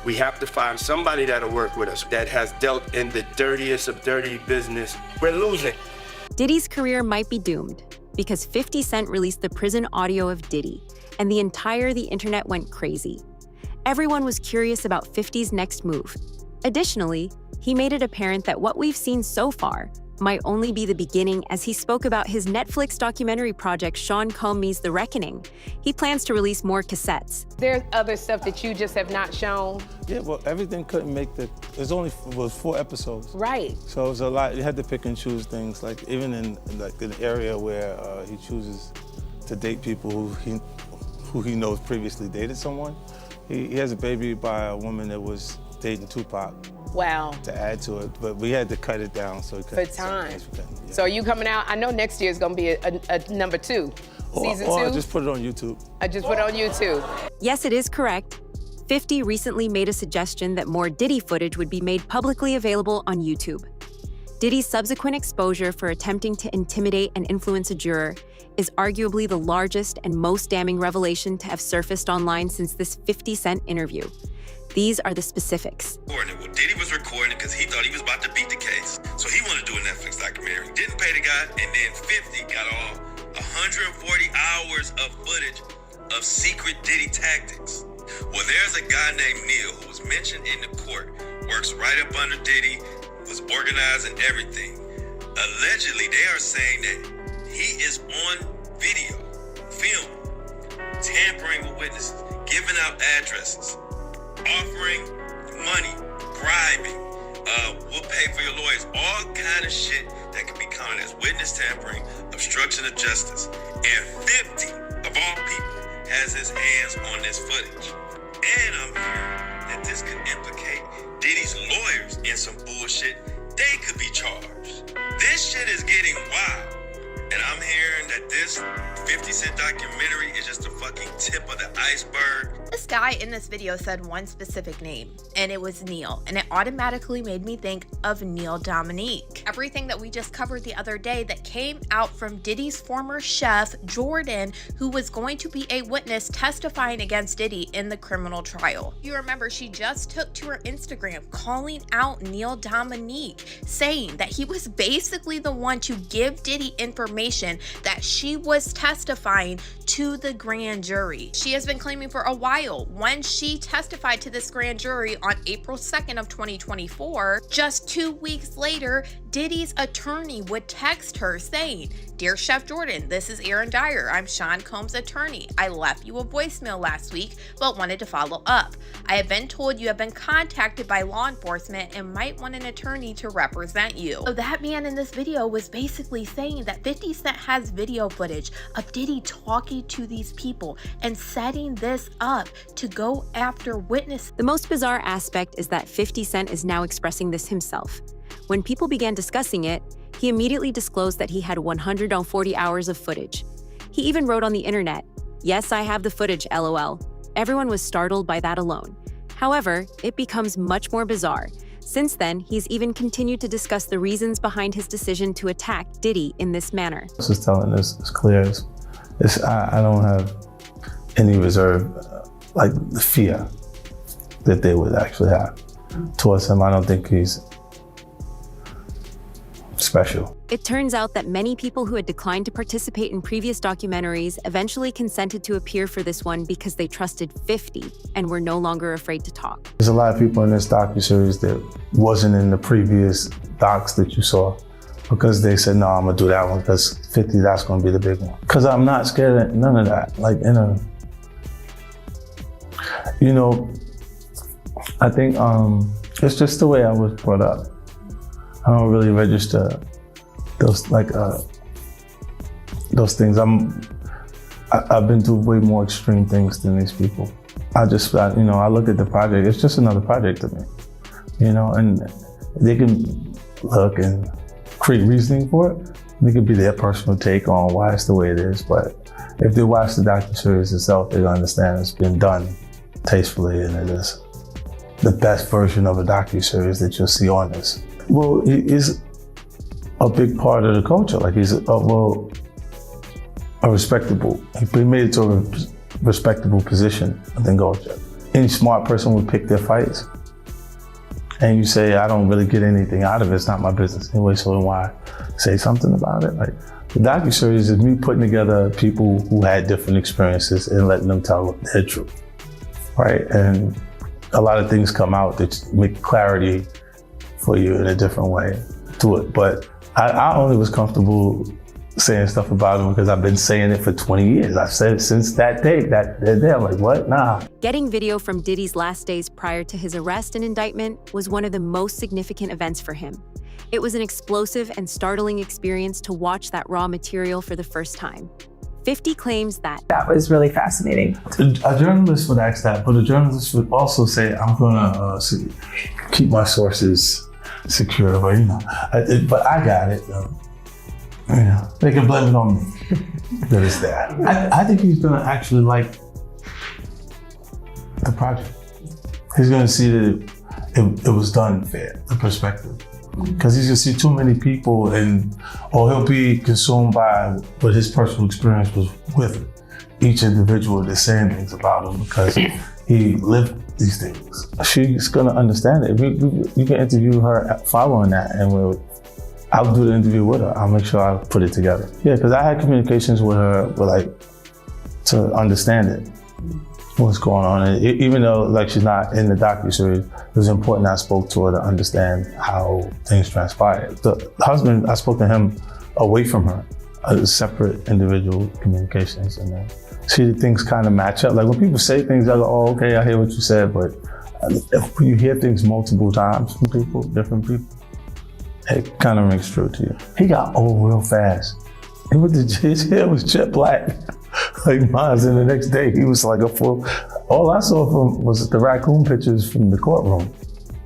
We have to find somebody that'll work with us that has dealt in the dirtiest of dirty business. We're losing. Diddy's career might be doomed because 50 Cent released the prison audio of Diddy, and the internet went crazy. Everyone was curious about 50's next move. Additionally, he made it apparent that what we've seen so far might only be the beginning as he spoke about his Netflix documentary project, Sean Combs' The Reckoning. He plans to release more cassettes. There's other stuff that you just have not shown. Yeah, well, everything couldn't make was 4 episodes. Right. So it was a lot, you had to pick and choose things, like even in an area where he chooses to date people who he knows previously dated someone. He has a baby by a woman that was dating Tupac. Wow. To add to it, but we had to cut it down so it could. For time. Yeah. So are you coming out? I know next year is going to be a number 2. Season 2? I just put it on YouTube. I just put it on YouTube. Yes, it is correct. 50 recently made a suggestion that more Diddy footage would be made publicly available on YouTube. Diddy's subsequent exposure for attempting to intimidate and influence a juror is arguably the largest and most damning revelation to have surfaced online since this 50 Cent interview. These are the specifics. Well, Diddy was recording because he thought he was about to beat the case. So he wanted to do a Netflix documentary. Didn't pay the guy, and then 50 got all 140 hours of footage of secret Diddy tactics. Well, there's a guy named Neil who was mentioned in the court, works right up under Diddy, was organizing everything. Allegedly, they are saying that he is on video, film, tampering with witnesses, giving out addresses, offering money, bribing, we'll pay for your lawyers, all kind of shit that could be counted as witness tampering, obstruction of justice. And 50, of all people, has his hands on this footage. And I'm hearing that this could implicate Diddy's lawyers in some bullshit. They could be charged. This shit is getting wild. And I'm hearing that this 50 Cent documentary is just the fucking tip of the iceberg. This guy in this video said one specific name, and it was Neil, and it automatically made me think of Neil Dominique. Everything that we just covered the other day that came out from Diddy's former chef, Jordan, who was going to be a witness testifying against Diddy in the criminal trial. You remember she just took to her Instagram calling out Neil Dominique, saying that he was basically the one to give Diddy information that she was testifying to the grand jury. She has been claiming for a while when she testified to this grand jury on April 2nd of 2024, just 2 weeks later, Diddy's attorney would text her saying, "Dear Chef Jordan, this is Aaron Dyer. I'm Sean Combs' attorney. I left you a voicemail last week, but wanted to follow up. I have been told you have been contacted by law enforcement and might want an attorney to represent you." So that man in this video was basically saying that 50 Cent has video footage of Diddy talking to these people and setting this up to go after witnesses. The most bizarre aspect is that 50 Cent is now expressing this himself. When people began discussing it, he immediately disclosed that he had 140 hours of footage. He even wrote on the internet, "Yes, I have the footage, LOL." Everyone was startled by that alone. However, it becomes much more bizarre. Since then, he's even continued to discuss the reasons behind his decision to attack Diddy in this manner. This is telling us as clear as I don't have any reserve, like the fear that they would actually have towards him. I don't think he's special. It turns out that many people who had declined to participate in previous documentaries eventually consented to appear for this one because they trusted 50 and were no longer afraid to talk. There's a lot of people in this docuseries that wasn't in the previous docs that you saw because they said, "No, I'm gonna do that one because 50, that's gonna be the big one." Because I'm not scared of none of that. Like, I think it's just the way I was brought up. I don't really register those things. I've been through way more extreme things than these people. I look at the project. It's just another project to me, and they can look and create reasoning for it. It could be their personal take on why it's the way it is. But if they watch the docuseries itself, they'll understand it's been done tastefully, and it is the best version of a docuseries that you'll see on this. Well, he is a big part of the culture. Like, he's a respectable, he made it to a respectable position within culture. any smart person would pick their fights. And you say, I don't really get anything out of it. It's not my business anyway, so why say something about it? Like, the docuseries is me putting together people who had different experiences and letting them tell their truth, right? And a lot of things come out that make clarity for you in a different way to it. But I only was comfortable saying stuff about him because I've been saying it for 20 years. I've said it since that day, I'm like, what? Nah. Getting video from Diddy's last days prior to his arrest and indictment was one of the most significant events for him. It was an explosive and startling experience to watch that raw material for the first time. 50 claims that was really fascinating. A journalist would ask that, but a journalist would also say, I'm gonna keep my sources secure, but but I got it. They can blame it on me that it's that. I think he's gonna actually like the project. He's gonna see that it was done fair, the perspective. Because he's gonna see too many people or he'll be consumed by what his personal experience was with each individual that's saying things about him because he lived these things. She's gonna understand it. You can interview her following that and I'll do the interview with her. I'll make sure I put it together. Yeah, because I had communications with her, to understand it, what's going on. And even though she's not in the docuseries, it was important I spoke to her to understand how things transpired. The husband, I spoke to him away from her, separate individual communications, and then see things kind of match up. Like when people say things, I go, oh, okay, I hear what you said, but when you hear things multiple times from people, different people, it kind of rings true to you. He got old real fast. His hair was jet black, like mine. And the next day, he was like a full. All I saw from was the raccoon pictures from the courtroom.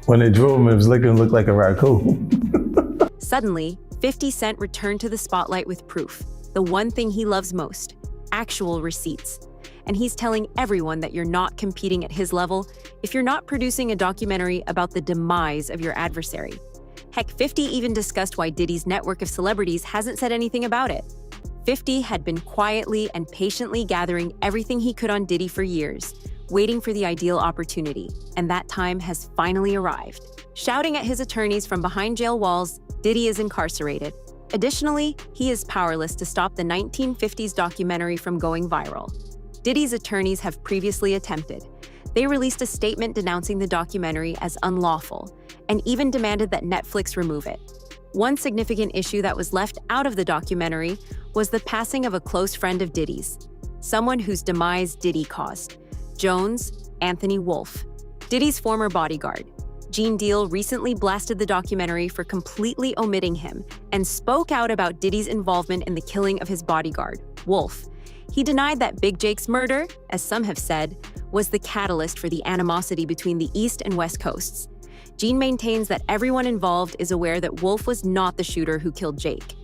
When they drew him, it was looked like a raccoon. Suddenly, 50 Cent returned to the spotlight with proof, the one thing he loves most, actual receipts. And he's telling everyone that you're not competing at his level if you're not producing a documentary about the demise of your adversary. Heck, 50 even discussed why Diddy's network of celebrities hasn't said anything about it. 50 had been quietly and patiently gathering everything he could on Diddy for years, waiting for the ideal opportunity, and that time has finally arrived. Shouting at his attorneys from behind jail walls, Diddy is incarcerated. Additionally, he is powerless to stop the 1950s documentary from going viral. Diddy's attorneys have previously attempted. They released a statement denouncing the documentary as unlawful, and even demanded that Netflix remove it. One significant issue that was left out of the documentary was the passing of a close friend of Diddy's, someone whose demise Diddy caused, Jones Anthony Wolf, Diddy's former bodyguard. Gene Deal recently blasted the documentary for completely omitting him and spoke out about Diddy's involvement in the killing of his bodyguard, Wolf. He denied that Big Jake's murder, as some have said, was the catalyst for the animosity between the East and West Coasts. Gene maintains that everyone involved is aware that Wolf was not the shooter who killed Jake.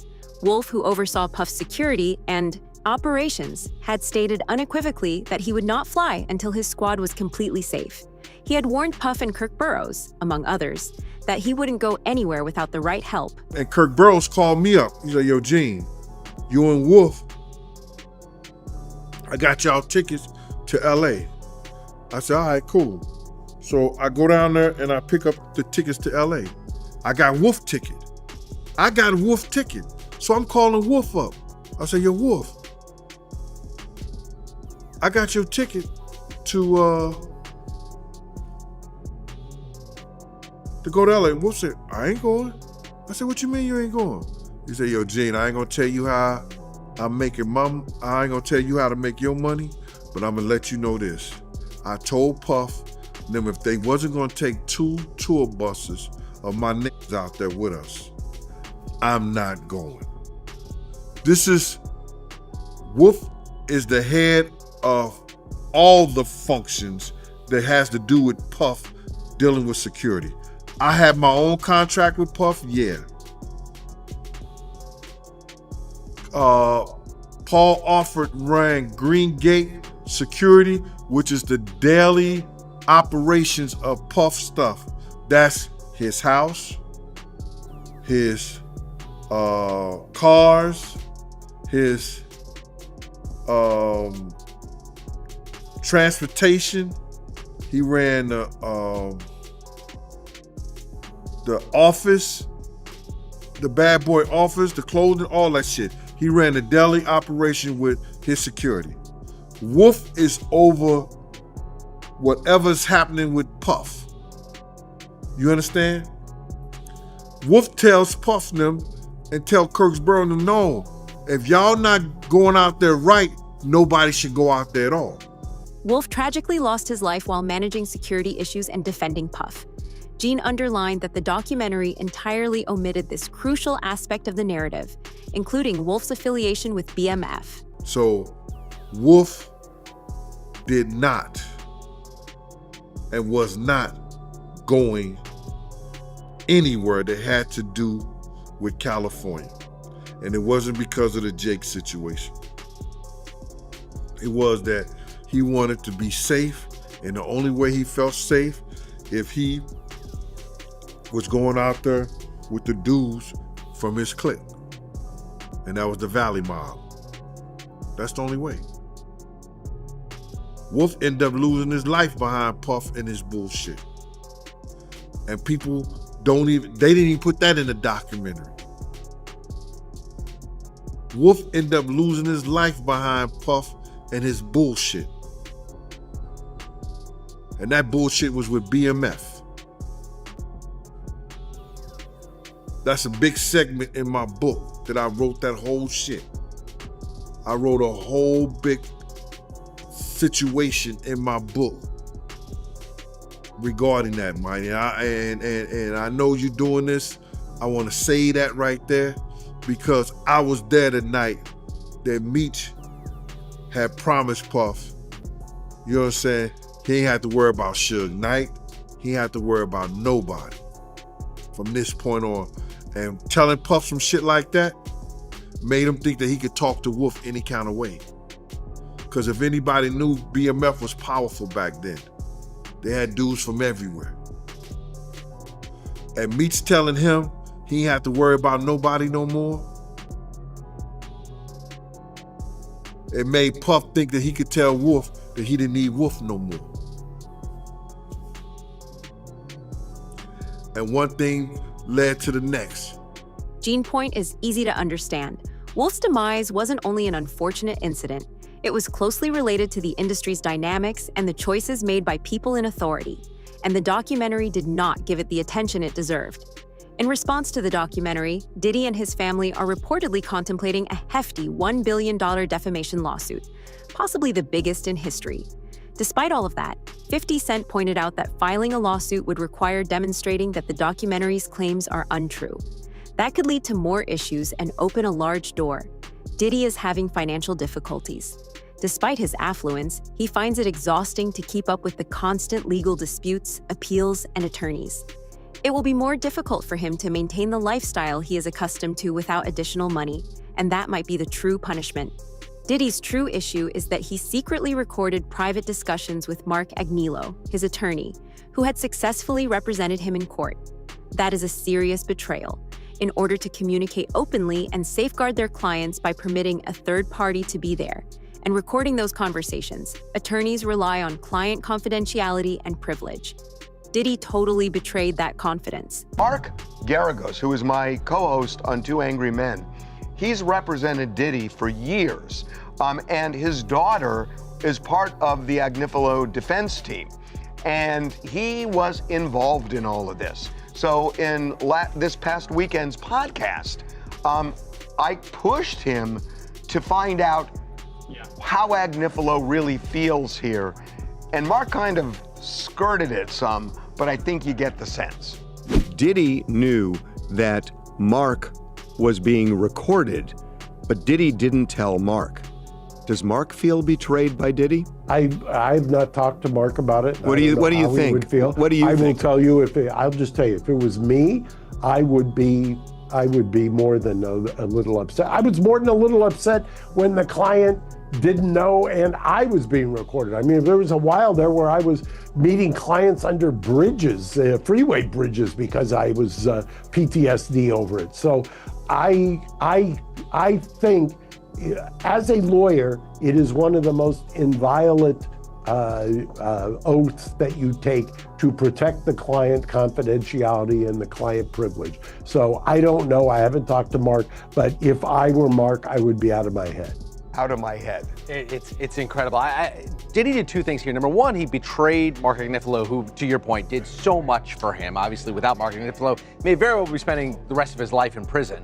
Wolf, who oversaw Puff's security and operations, had stated unequivocally that he would not fly until his squad was completely safe. He had warned Puff and Kirk Burrows, among others, that he wouldn't go anywhere without the right help. And Kirk Burrows called me up. He's like, yo, Gene, you and Wolf, I got y'all tickets to LA. I said, all right, cool. So I go down there and I pick up the tickets to LA. I got Wolf ticket. So I'm calling Wolf up. I say, yo, Wolf, I got your ticket to go to LA. And Wolf said, I ain't going. I said, what you mean you ain't going? He said, yo, Gene, I ain't gonna tell you how I'm making I ain't gonna tell you how to make your money, but I'm gonna let you know this. I told Puff them if they wasn't gonna take 2 tour buses of my niggas out there with us, I'm not going. Wolf is the head of all the functions that has to do with Puff dealing with security. I have my own contract with Puff, yeah. Paul Alford ran Green Gate Security, which is the daily operations of Puff stuff. That's his house, his cars, his transportation. He ran the office, the bad boy office, the clothing, all that shit. He ran the deli operation with his security. Wolf is over whatever's happening with Puff. You understand? Wolf tells Puff them and tell Kirksborough them, no, if y'all not going out there right, nobody should go out there at all. Wolf tragically lost his life while managing security issues and defending Puff. Gene underlined that the documentary entirely omitted this crucial aspect of the narrative, including Wolf's affiliation with BMF. So Wolf did not and was not going anywhere that had to do with California. And it wasn't because of the Jake situation. It was that he wanted to be safe, and the only way he felt safe if he was going out there with the dudes from his clique. And that was the Valley Mob. That's the only way. Wolf ended up losing his life behind Puff and his bullshit. And people they didn't even put that in the documentary. Wolf ended up losing his life behind Puff and his bullshit. And that bullshit was with BMF. That's a big segment in my book that I wrote that whole shit. I wrote a whole big situation in my book regarding that, Mike. And I know you're doing this. I want to say that right there because I was there the night that Meech had promised Puff, you know what I'm saying? He ain't had to worry about Suge Knight. He ain't had to worry about nobody from this point on. And telling Puff some shit like that made him think that he could talk to Wolf any kind of way. Because if anybody knew, BMF was powerful back then. They had dudes from everywhere. And Meech telling him he ain't have to worry about nobody no more. It made Puff think that he could tell Wolf that he didn't need Wolf no more. And one thing led to the next. Gene's point is easy to understand. Wolf's demise wasn't only an unfortunate incident, it was closely related to the industry's dynamics and the choices made by people in authority, and the documentary did not give it the attention it deserved. In response to the documentary, Diddy and his family are reportedly contemplating a hefty $1 billion defamation lawsuit, possibly the biggest in history. Despite all of that, 50 Cent pointed out that filing a lawsuit would require demonstrating that the documentary's claims are untrue. That could lead to more issues and open a large door. Diddy is having financial difficulties. Despite his affluence, he finds it exhausting to keep up with the constant legal disputes, appeals, and attorneys. It will be more difficult for him to maintain the lifestyle he is accustomed to without additional money, and that might be the true punishment. Diddy's true issue is that he secretly recorded private discussions with Mark Agnello, his attorney, who had successfully represented him in court. That is a serious betrayal. In order to communicate openly and safeguard their clients by permitting a third party to be there and recording those conversations, attorneys rely on client confidentiality and privilege. Diddy totally betrayed that confidence. Mark Garagos, who is my co-host on Two Angry Men, he's represented Diddy for years, and his daughter is part of the Agnello defense team, and he was involved in all of this. So in this past weekend's podcast, I pushed him to find out how Agnello really feels here, and Mark kind of skirted it some, but I think you get the sense. Diddy knew that Mark was being recorded, but Diddy didn't tell Mark. Does Mark feel betrayed by Diddy? I've not talked to Mark about it. What do you think? Would feel. What do you think? think? I will tell you, I'll just tell you, if it was me, I would be more than a little upset. I was more than a little upset when the client didn't know and I was being recorded. I mean, there was a while there where I was meeting clients under bridges, freeway bridges, because I was PTSD over it. So I think as a lawyer, it is one of the most inviolate oaths that you take to protect the client confidentiality and the client privilege. So I don't know, I haven't talked to Mark, but if I were Mark, I would be out of my head. Out of my head. It's incredible. Diddy did two things here. Number one, he betrayed Mark Agnifilo, who, to your point, did so much for him. Obviously, without Mark Agnifilo, may very well be spending the rest of his life in prison.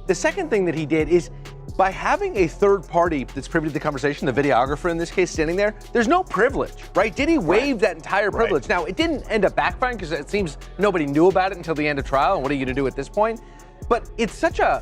The second thing that he did is, by having a third party that's privy to the conversation, the videographer in this case standing there, there's no privilege, right? Diddy waived that entire privilege. Right. Now, it didn't end up backfiring because it seems nobody knew about it until the end of trial, and what are you going to do at this point? But it's such a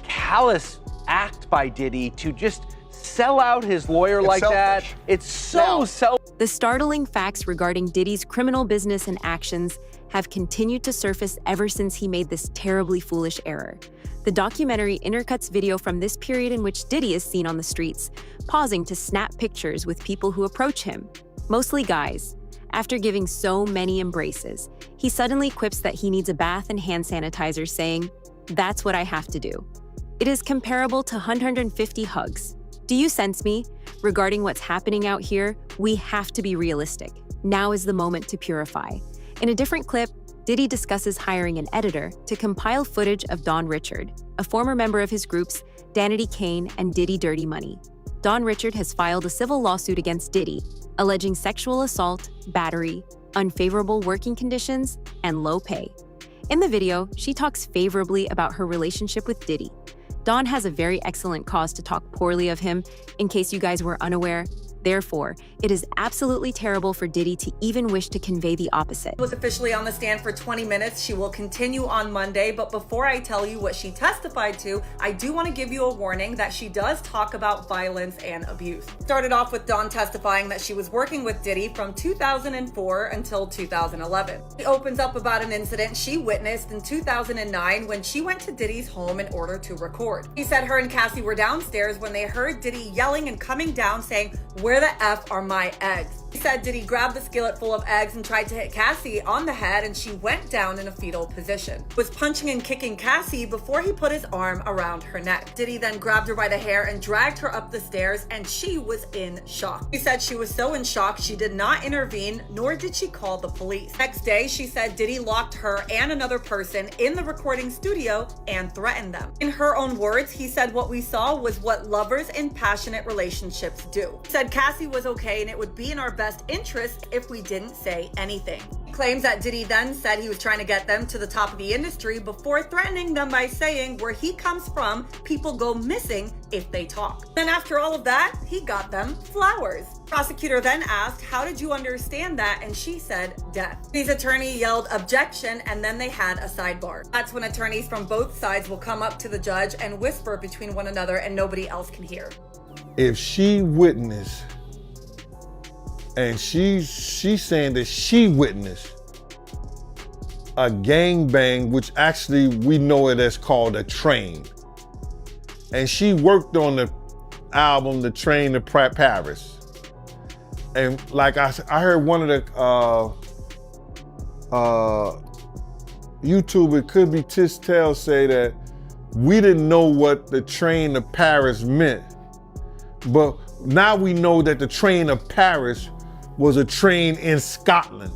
callous act by Diddy to just sell out his lawyer like that. It's so selfish. The startling facts regarding Diddy's criminal business and actions have continued to surface ever since he made this terribly foolish error. The documentary intercuts video from this period in which Diddy is seen on the streets, pausing to snap pictures with people who approach him, mostly guys. After giving so many embraces, he suddenly quips that he needs a bath and hand sanitizer, saying, "That's what I have to do." It is comparable to 150 hugs. Do you sense me? Regarding what's happening out here, we have to be realistic. Now is the moment to purify. In a different clip, Diddy discusses hiring an editor to compile footage of Don Richard, a former member of his groups Danity Kane and Diddy Dirty Money. Don Richard has filed a civil lawsuit against Diddy, alleging sexual assault, battery, unfavorable working conditions, and low pay. In the video, she talks favorably about her relationship with Diddy. Don has a very excellent cause to talk poorly of him, in case you guys were unaware. Therefore, it is absolutely terrible for Diddy to even wish to convey the opposite. Was officially on the stand for 20 minutes. She will continue on Monday, but before I tell you what she testified to, I do want to give you a warning that she does talk about violence and abuse. Started off with Dawn testifying that she was working with Diddy from 2004 until 2011. She opens up about an incident she witnessed in 2009 when she went to Diddy's home in order to record. She said her and Cassie were downstairs when they heard Diddy yelling and coming down saying, "Where the F are my eggs?" He said Diddy grabbed the skillet full of eggs and tried to hit Cassie on the head, and she went down in a fetal position. He was punching and kicking Cassie before he put his arm around her neck. Diddy then grabbed her by the hair and dragged her up the stairs, and she was in shock. He said she was so in shock she did not intervene, nor did she call the police. Next day, she said Diddy locked her and another person in the recording studio and threatened them. In her own words, he said what we saw was what lovers in passionate relationships do. He said Cassie was okay and it would be in our best interest if we didn't say anything. He claims that Diddy then said he was trying to get them to the top of the industry before threatening them by saying where he comes from, people go missing if they talk. Then after all of that, he got them flowers. Prosecutor then asked, "How did you understand that?" And she said, "Death." His attorney yelled objection, and then they had a sidebar. That's when attorneys from both sides will come up to the judge and whisper between one another and nobody else can hear. If she witnessed, and she's saying that she witnessed a gangbang, which actually we know it as called a train. And she worked on the album, The Train to Paris. And like I heard one of the YouTuber, could be Tistel, say that we didn't know what the train to Paris meant. But now we know that the train to Paris was a train in Scotland,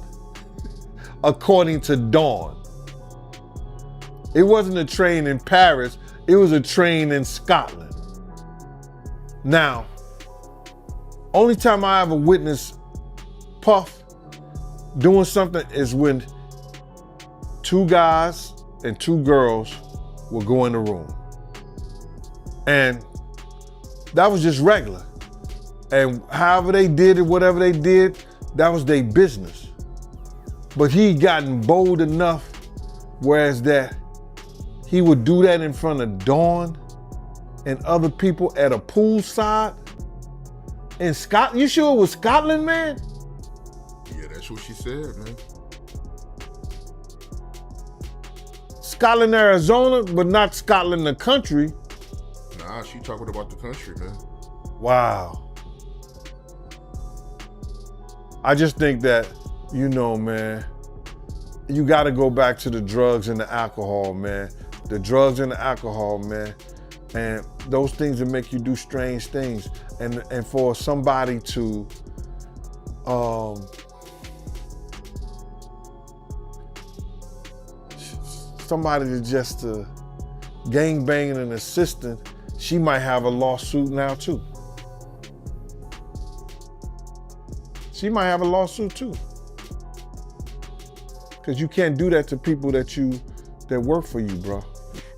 according to Dawn. It wasn't a train in Paris, it was a train in Scotland. Now, only time I ever witnessed Puff doing something is when two guys and two girls will go in the room. And that was just regular. And however they did it, whatever they did, that was their business. But he gotten bold enough, whereas that he would do that in front of Dawn and other people at a poolside in Scotland. You sure it was Scotland, man? Yeah, that's what she said, man. Scotland, Arizona, but not Scotland, the country. Nah, she talking about the country, man. Wow. I just think that, you know, man, you got to go back to the drugs and the alcohol, man. The drugs and the alcohol, man. And those things that make you do strange things. And for somebody to somebody that's just gang banging an assistant, she might have a lawsuit now too. She might have a lawsuit too. Because you can't do that to people that work for you, bro.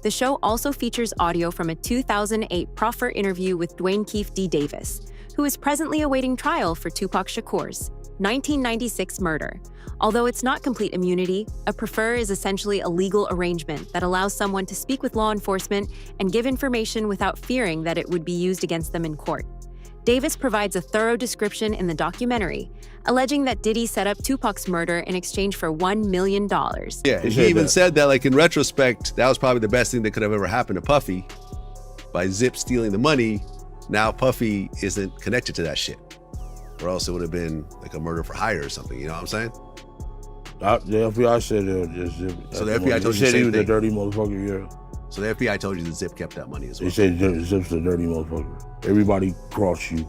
The show also features audio from a 2008 proffer interview with Dwayne Keefe D. Davis, who is presently awaiting trial for Tupac Shakur's 1996 murder. Although it's not complete immunity, a proffer is essentially a legal arrangement that allows someone to speak with law enforcement and give information without fearing that it would be used against them in court. Davis provides a thorough description in the documentary, alleging that Diddy set up Tupac's murder in exchange for $1 million. Yeah, he even said that, like, in retrospect, that was probably the best thing that could have ever happened to Puffy. By Zip stealing the money, now Puffy isn't connected to that shit. Or else it would have been like a murder for hire or something, you know what I'm saying? The FBI said Zip. So the FBI told you the They said he same was thing. a dirty motherfucker, yeah. So the FBI told you that Zip kept that money as well. They said Zip's a dirty motherfucker. Everybody crossed you.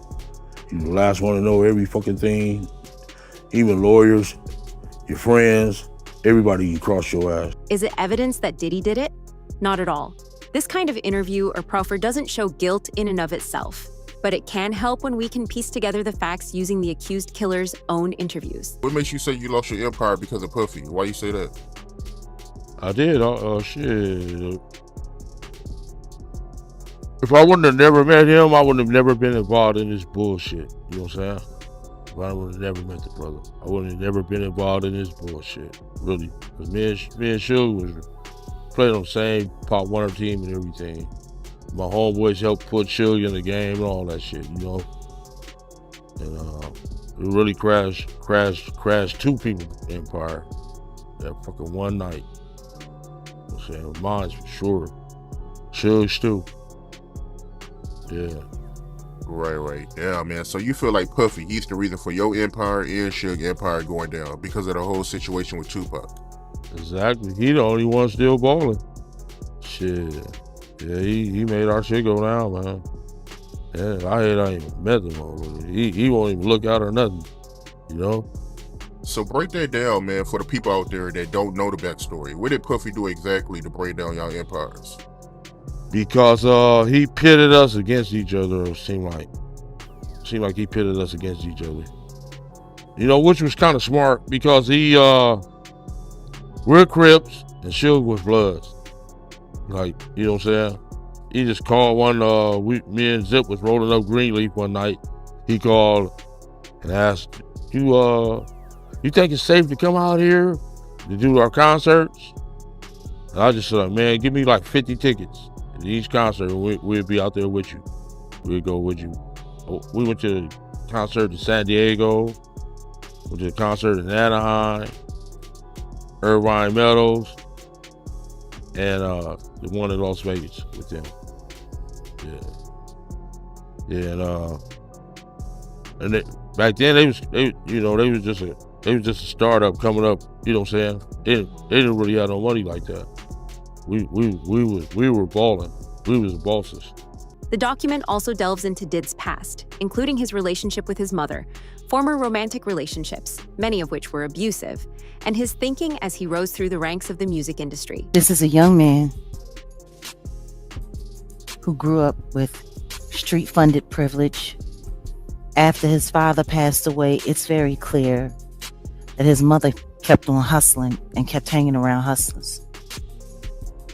You the last one to know every fucking thing. Even lawyers, your friends, everybody you cross your ass. Is it evidence that Diddy did it? Not at all. This kind of interview or proffer doesn't show guilt in and of itself, but it can help when we can piece together the facts using the accused killer's own interviews. What makes you say you lost your empire because of Puffy? Why you say that? I did. Shit. If I wouldn't have never met him, I wouldn't have never been involved in this bullshit. You know what I'm saying? If I would have never met the brother, I wouldn't have never been involved in this bullshit. Really. Because me and Suge was playing on the same Pop Warner team and everything. My homeboys helped put Suge in the game and all that shit, you know? And it really crashed two people's empire that fucking one night. You know what I'm saying? Mine's for sure. Suge's too. Yeah. Right. Yeah, man. So you feel like Puffy, he's the reason for your empire and Suge empire going down because of the whole situation with Tupac. Exactly. He the only one still balling. Shit. Yeah, he made our shit go down, man. Yeah, I ain't even met the motherfucker. He won't even look out or nothing, you know? So break that down, man, for the people out there that don't know the backstory. What did Puffy do exactly to break down y'all empires? Because he pitted us against each other, it seemed like. He pitted us against each other. You know, which was kind of smart because we're Crips and Suge was Bloods. Like, you know what I'm saying? He just called me and Zip was rolling up Greenleaf one night. He called and asked, you think it's safe to come out here to do our concerts? And I just said, man, give me like 50 tickets. And each concert, we'll be out there with you. We'll go with you. We went to the concert in San Diego, went to the concert in Anaheim, Irvine Meadows, and the one in Las Vegas with them. Yeah, and back then they was just a startup coming up. You know what I'm saying? They didn't really have no money like that. We were balling. We was the bosses. The document also delves into Did's past, including his relationship with his mother, former romantic relationships, many of which were abusive, and his thinking as he rose through the ranks of the music industry. This is a young man who grew up with street-funded privilege. After his father passed away, it's very clear that his mother kept on hustling and kept hanging around hustlers.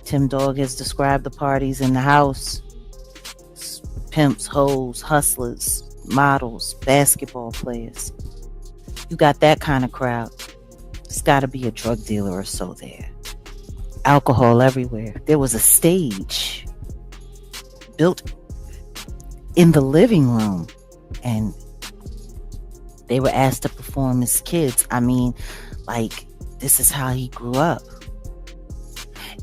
Tim Dog has described the parties in the house: pimps, hoes, hustlers, models, basketball players. You got that kind of crowd. There's got to be a drug dealer or so there. Alcohol everywhere. There was a stage built in the living room, and they were asked to perform as kids. I mean, like, this is how he grew up.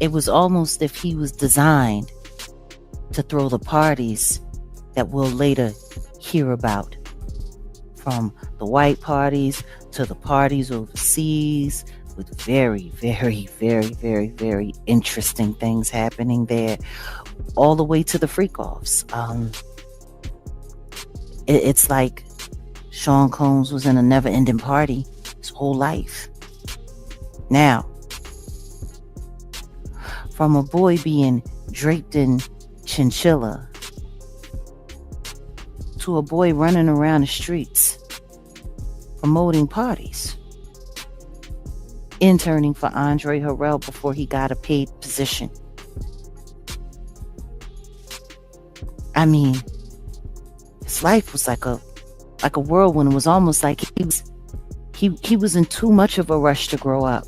It was almost if he was designed to throw the parties that we'll later hear about. From the white parties to the parties overseas, with very, very, very, very, very interesting things happening there, all the way to the freak-offs. It's like Sean Combs was in a never-ending party his whole life. Now, from a boy being draped in chinchilla to a boy running around the streets promoting parties, interning for Andre Harrell before he got a paid position. I mean, his life was like a whirlwind. It was almost like he was in too much of a rush to grow up.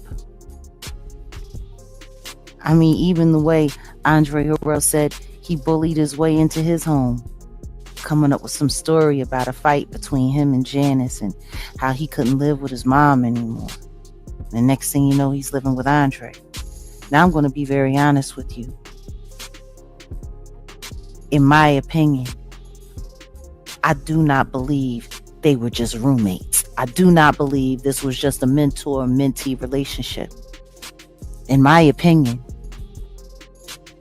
I mean, even the way Andre Harrell said he bullied his way into his home, coming up with some story about a fight between him and Janice and how he couldn't live with his mom anymore. The next thing you know, he's living with Andre. Now, I'm going to be very honest with you. In my opinion, I do not believe they were just roommates. I do not believe this was just a mentor-mentee relationship. In my opinion,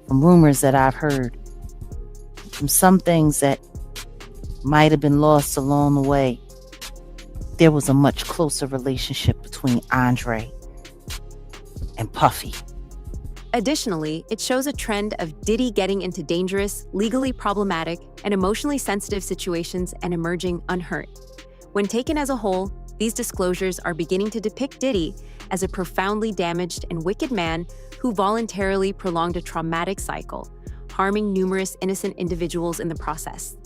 from rumors that I've heard, from some things that might have been lost along the way, there was a much closer relationship between Andre and Puffy. Additionally, it shows a trend of Diddy getting into dangerous, legally problematic, and emotionally sensitive situations and emerging unhurt. When taken as a whole, these disclosures are beginning to depict Diddy as a profoundly damaged and wicked man who voluntarily prolonged a traumatic cycle, harming numerous innocent individuals in the process.